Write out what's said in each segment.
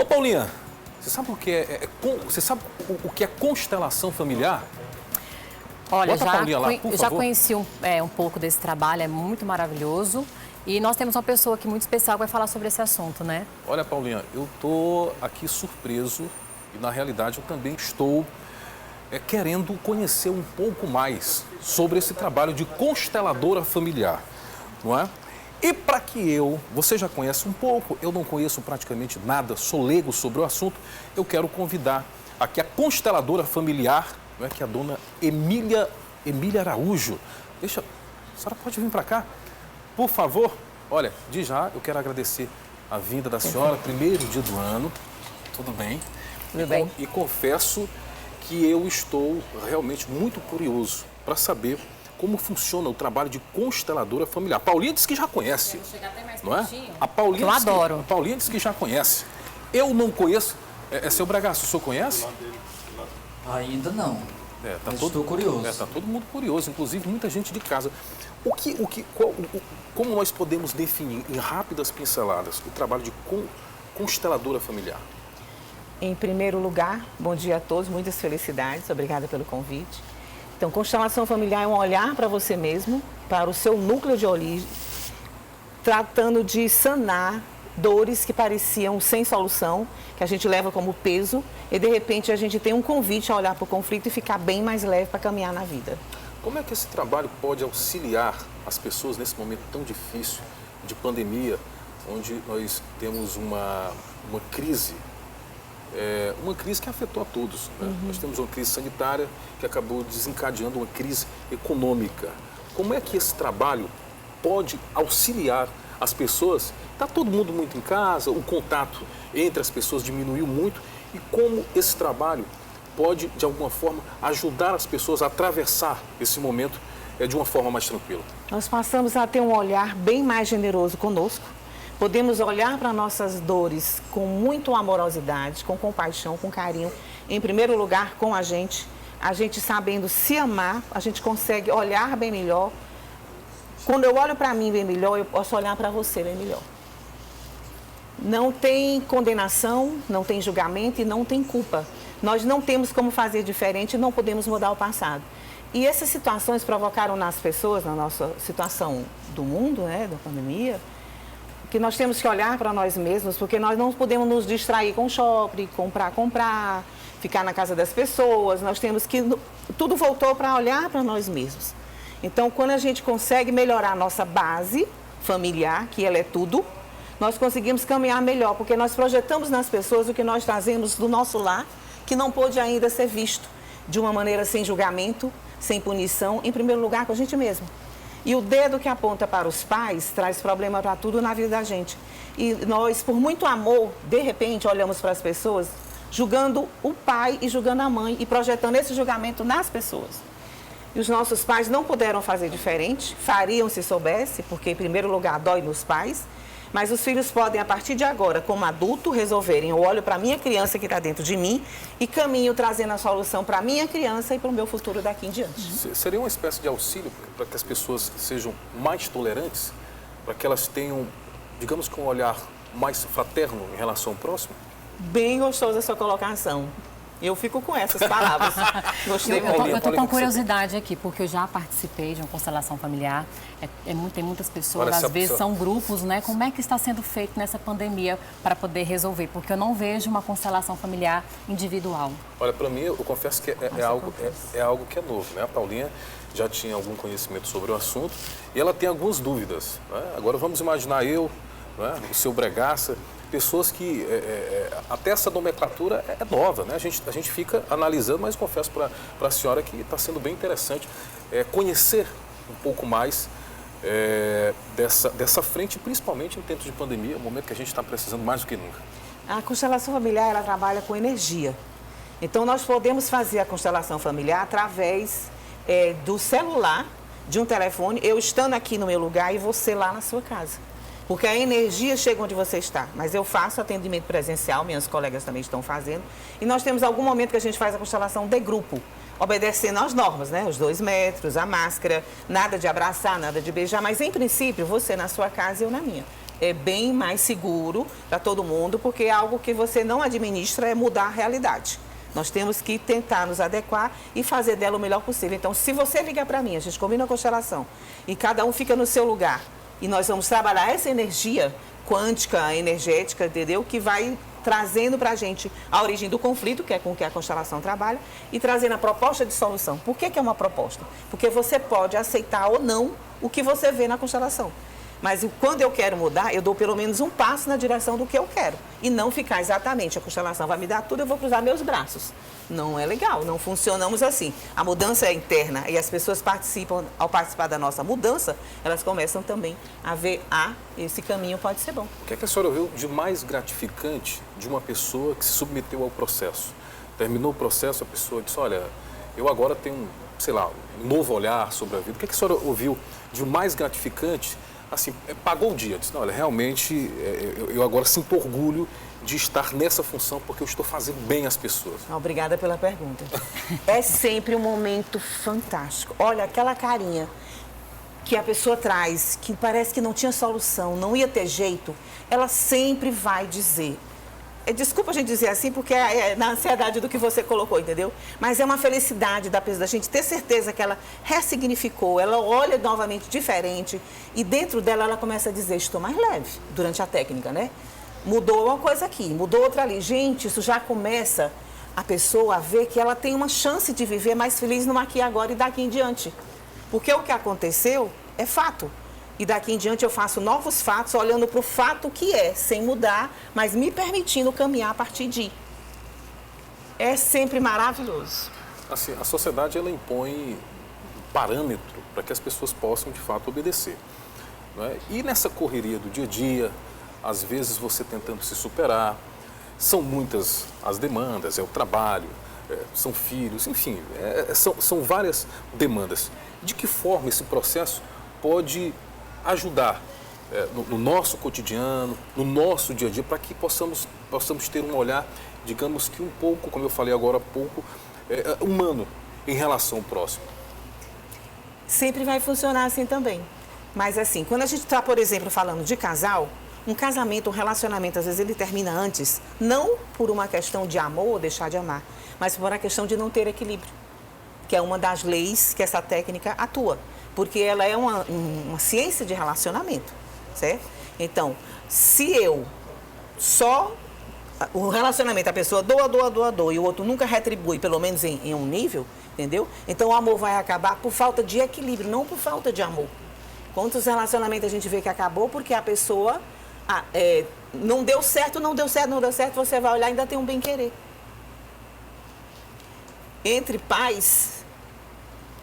Ô, Paulinha, você sabe o que você sabe o que é constelação familiar? Olha, eu já conheci um pouco desse trabalho, é muito maravilhoso. E nós temos uma pessoa aqui muito especial que vai falar sobre esse assunto, né? Olha, Paulinha, eu tô aqui surpreso e, na realidade, eu também estou querendo conhecer um pouco mais sobre esse trabalho de consteladora familiar, não é? E para que você já conhece um pouco, eu não conheço praticamente nada, sou leigo sobre o assunto, eu quero convidar aqui a consteladora familiar, não é, que é a dona Emília Araújo. A senhora pode vir para cá? Por favor, olha, de já eu quero agradecer a vinda da senhora, primeiro dia do ano, tudo bem? Tudo bem. E confesso que eu estou realmente muito curioso para saber como funciona o trabalho de consteladora familiar. A Paulinha disse que já conhece, não é? A Paulinha eu adoro. A Paulinha disse que já conhece. Eu não conheço. Seu Bragaço, o senhor conhece? Ainda não. Estou curioso. Está todo mundo curioso, inclusive muita gente de casa. Como nós podemos definir em rápidas pinceladas o trabalho de consteladora familiar? Em primeiro lugar, bom dia a todos, muitas felicidades, obrigada pelo convite. Então, constelação familiar é um olhar para você mesmo, para o seu núcleo de origem, tratando de sanar dores que pareciam sem solução, que a gente leva como peso, e de repente a gente tem um convite a olhar para o conflito e ficar bem mais leve para caminhar na vida. Como é que esse trabalho pode auxiliar as pessoas nesse momento tão difícil de pandemia, onde nós temos uma crise que afetou a todos, né? Nós temos uma crise sanitária que acabou desencadeando uma crise econômica. Como é que esse trabalho pode auxiliar as pessoas? Está todo mundo muito em casa, o contato entre as pessoas diminuiu muito. E como esse trabalho pode, de alguma forma, ajudar as pessoas a atravessar esse momento de uma forma mais tranquila? Nós passamos a ter um olhar bem mais generoso conosco. Podemos olhar para nossas dores com muito amorosidade, com compaixão, com carinho. Em primeiro lugar, com a gente sabendo se amar, a gente consegue olhar bem melhor. Quando eu olho para mim bem melhor, eu posso olhar para você bem melhor. Não tem condenação, não tem julgamento e não tem culpa. Nós não temos como fazer diferente, não podemos mudar o passado. E essas situações provocaram nas pessoas, na nossa situação do mundo, né, da pandemia, que nós temos que olhar para nós mesmos, porque nós não podemos nos distrair com shopping, comprar, ficar na casa das pessoas. Nós temos que... Tudo voltou para olhar para nós mesmos. Então, quando a gente consegue melhorar a nossa base familiar, que ela é tudo, nós conseguimos caminhar melhor, porque nós projetamos nas pessoas o que nós trazemos do nosso lar, que não pôde ainda ser visto de uma maneira sem julgamento, sem punição, em primeiro lugar com a gente mesmo. E o dedo que aponta para os pais traz problema para tudo na vida da gente. E nós, por muito amor, de repente, olhamos para as pessoas, julgando o pai e julgando a mãe, e projetando esse julgamento nas pessoas. E os nossos pais não puderam fazer diferente, fariam se soubesse, porque, em primeiro lugar, dói nos pais. Mas os filhos podem, a partir de agora, como adulto, resolverem. Eu olho para a minha criança que está dentro de mim e caminho trazendo a solução para a minha criança e para o meu futuro daqui em diante. Seria uma espécie de auxílio para que as pessoas sejam mais tolerantes? Para que elas tenham, digamos que um olhar mais fraterno em relação ao próximo? Bem gostosa a sua colocação. Eu fico com essas palavras. Gostei muito. Eu estou com curiosidade aqui, porque eu já participei de uma constelação familiar. Tem muitas pessoas, às vezes são grupos, né? Como é que está sendo feito nessa pandemia para poder resolver? Porque eu não vejo uma constelação familiar individual. Olha, para mim, eu confesso que é algo que é novo, né? A Paulinha já tinha algum conhecimento sobre o assunto e ela tem algumas dúvidas, né? Agora vamos imaginar né? O seu Bregaça, pessoas que até essa nomenclatura é nova, né? A gente fica analisando, mas confesso para a senhora que está sendo bem interessante conhecer um pouco mais dessa frente, principalmente em tempos de pandemia, um momento que a gente está precisando mais do que nunca. A constelação familiar, ela trabalha com energia. Então, nós podemos fazer a constelação familiar através do celular, de um telefone, eu estando aqui no meu lugar e você lá na sua casa. Porque a energia chega onde você está. Mas eu faço atendimento presencial, minhas colegas também estão fazendo. E nós temos algum momento que a gente faz a constelação de grupo, obedecendo às normas, né? Os 2 metros, a máscara, nada de abraçar, nada de beijar. Mas, em princípio, você na sua casa e eu na minha. bem mais seguro para todo mundo, porque é algo que você não administra, é mudar a realidade. Nós temos que tentar nos adequar e fazer dela o melhor possível. Então, se você ligar para mim, a gente combina a constelação, e cada um fica no seu lugar, e nós vamos trabalhar essa energia quântica, energética, entendeu? Que vai trazendo para a gente a origem do conflito, que é com que a constelação trabalha, e trazendo a proposta de solução. Por que é uma proposta? Porque você pode aceitar ou não o que você vê na constelação. Mas quando eu quero mudar, eu dou pelo menos um passo na direção do que eu quero. E não ficar exatamente, a constelação vai me dar tudo, eu vou cruzar meus braços. Não é legal, não funcionamos assim. A mudança é interna e as pessoas participam, ao participar da nossa mudança, elas começam também a ver, esse caminho pode ser bom. O que é que a senhora viu de mais gratificante de uma pessoa que se submeteu ao processo? Terminou o processo, a pessoa disse, olha, eu agora tenho, sei lá, um novo olhar sobre a vida. O que é que a senhora ouviu de mais gratificante? Assim, pagou o dia, disse, não, olha, realmente eu agora sinto orgulho de estar nessa função porque eu estou fazendo bem às pessoas. Obrigada pela pergunta. É sempre um momento fantástico. Olha, aquela carinha que a pessoa traz, que parece que não tinha solução, não ia ter jeito, ela sempre vai dizer. Desculpa a gente dizer assim, porque é na ansiedade do que você colocou, entendeu? Mas é uma felicidade da gente ter certeza que ela ressignificou, ela olha novamente diferente e dentro dela ela começa a dizer, estou mais leve, durante a técnica, né? Mudou uma coisa aqui, mudou outra ali. Gente, isso já começa a pessoa a ver que ela tem uma chance de viver mais feliz no aqui e agora e daqui em diante. Porque o que aconteceu é fato. E daqui em diante eu faço novos fatos, olhando para o fato que é, sem mudar, mas me permitindo caminhar a partir de. É sempre maravilhoso. Assim, a sociedade, ela impõe parâmetro para que as pessoas possam, de fato, obedecer. Não é? E nessa correria do dia a dia, às vezes você tentando se superar, são muitas as demandas, é o trabalho, são filhos, enfim, são várias demandas. De que forma esse processo pode ajudar no nosso cotidiano, no nosso dia a dia, para que possamos ter um olhar, digamos que um pouco, como eu falei agora há pouco, humano em relação ao próximo? Sempre vai funcionar assim também. Mas assim, quando a gente está, por exemplo, falando de casal, um casamento, um relacionamento, às vezes ele termina antes, não por uma questão de amor ou deixar de amar, mas por uma questão de não ter equilíbrio, que é uma das leis que essa técnica atua. Porque ela é uma ciência de relacionamento, certo? Então, se eu o relacionamento, a pessoa doa, e o outro nunca retribui, pelo menos em um nível, entendeu? Então, o amor vai acabar por falta de equilíbrio, não por falta de amor. Quantos relacionamentos a gente vê que acabou porque a pessoa não deu certo, você vai olhar e ainda tem um bem-querer. Entre pais,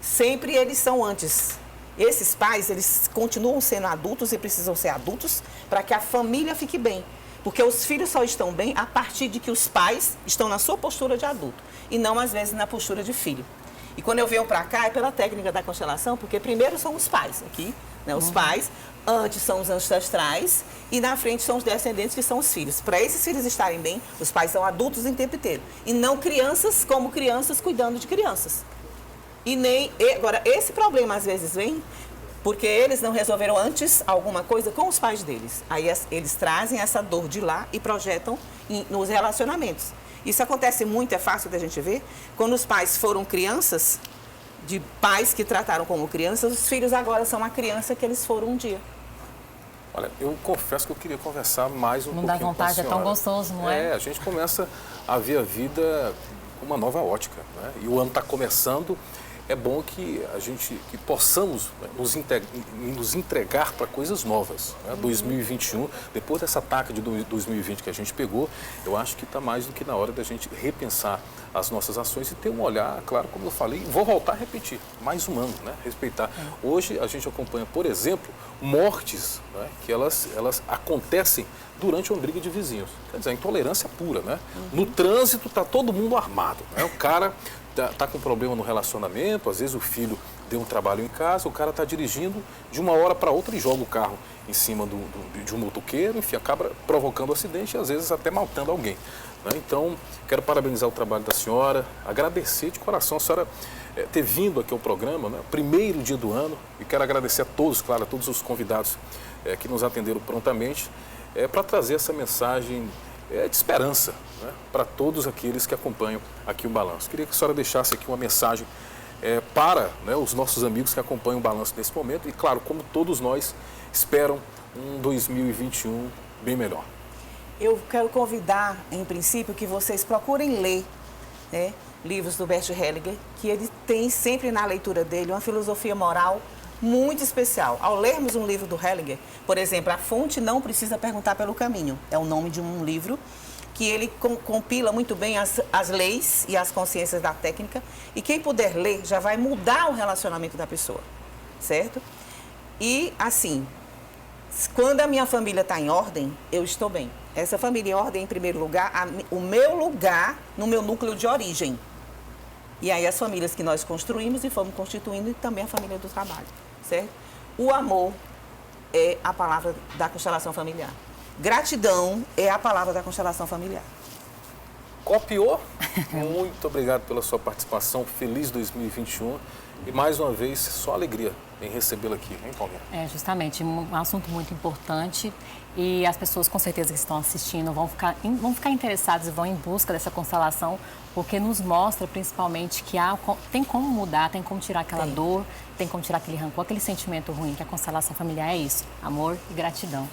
sempre eles são antes. Esses pais, eles continuam sendo adultos e precisam ser adultos para que a família fique bem. Porque os filhos só estão bem a partir de que os pais estão na sua postura de adulto e não, às vezes, na postura de filho. E quando eu venho para cá, é pela técnica da constelação, porque primeiro são os pais aqui, né? Os pais, antes são os ancestrais e na frente são os descendentes, que são os filhos. Para esses filhos estarem bem, os pais são adultos em tempo inteiro. E não crianças como crianças cuidando de crianças. Agora, esse problema às vezes vem porque eles não resolveram antes alguma coisa com os pais deles. Aí eles trazem essa dor de lá e projetam nos relacionamentos. Isso acontece muito, é fácil da gente ver, quando os pais foram crianças, de pais que trataram como crianças, os filhos agora são a criança que eles foram um dia. Olha, eu confesso que eu queria conversar mais um pouquinho com a senhora. Não dá vontade, é tão gostoso, não é? A gente começa a ver a vida com uma nova ótica, né? E o ano está começando. É bom que possamos nos entregar para coisas novas. Né? 2021, depois dessa ataque de 2020 que a gente pegou, eu acho que está mais do que na hora da gente repensar as nossas ações e ter um olhar, claro, como eu falei, vou voltar a repetir, mais humano, né? Respeitar. Hoje a gente acompanha, por exemplo, mortes, né? Que elas acontecem durante uma briga de vizinhos. Quer dizer, a intolerância pura, né? No trânsito está todo mundo armado, né? O cara está com problema no relacionamento, às vezes o filho deu um trabalho em casa, o cara está dirigindo de uma hora para outra e joga o carro em cima de um motoqueiro, enfim, acaba provocando um acidente e às vezes até matando alguém. Né? Então, quero parabenizar o trabalho da senhora, agradecer de coração a senhora ter vindo aqui ao programa, né? Primeiro dia do ano, e quero agradecer a todos, claro, a todos os convidados que nos atenderam prontamente, para trazer essa mensagem de esperança, né, para todos aqueles que acompanham aqui o Balanço. Queria que a senhora deixasse aqui uma mensagem para, né, os nossos amigos que acompanham o Balanço nesse momento e, claro, como todos nós esperam um 2021 bem melhor. Eu quero convidar, em princípio, que vocês procurem ler, né, livros do Bert Hellinger, que ele tem sempre na leitura dele uma filosofia moral muito especial. Ao lermos um livro do Hellinger, por exemplo, A Fonte Não Precisa Perguntar pelo Caminho, é o nome de um livro que ele compila muito bem as leis e as consciências da técnica, e quem puder ler já vai mudar o relacionamento da pessoa, certo? E, assim, quando a minha família está em ordem, eu estou bem. Essa família em ordem, em primeiro lugar, o meu lugar no meu núcleo de origem. E aí as famílias que nós construímos e fomos constituindo, e também a família do trabalho, certo? O amor é a palavra da constelação familiar. Gratidão é a palavra da constelação familiar. Copiou? Muito obrigado pela sua participação. Feliz 2021. E mais uma vez, só alegria em recebê-la aqui, hein, Paulinha? Justamente, um assunto muito importante e as pessoas com certeza que estão assistindo vão ficar interessadas e vão em busca dessa constelação, porque nos mostra principalmente que tem como mudar, tem como tirar aquela dor, tem como tirar aquele rancor, aquele sentimento ruim, que a constelação familiar é isso, amor e gratidão.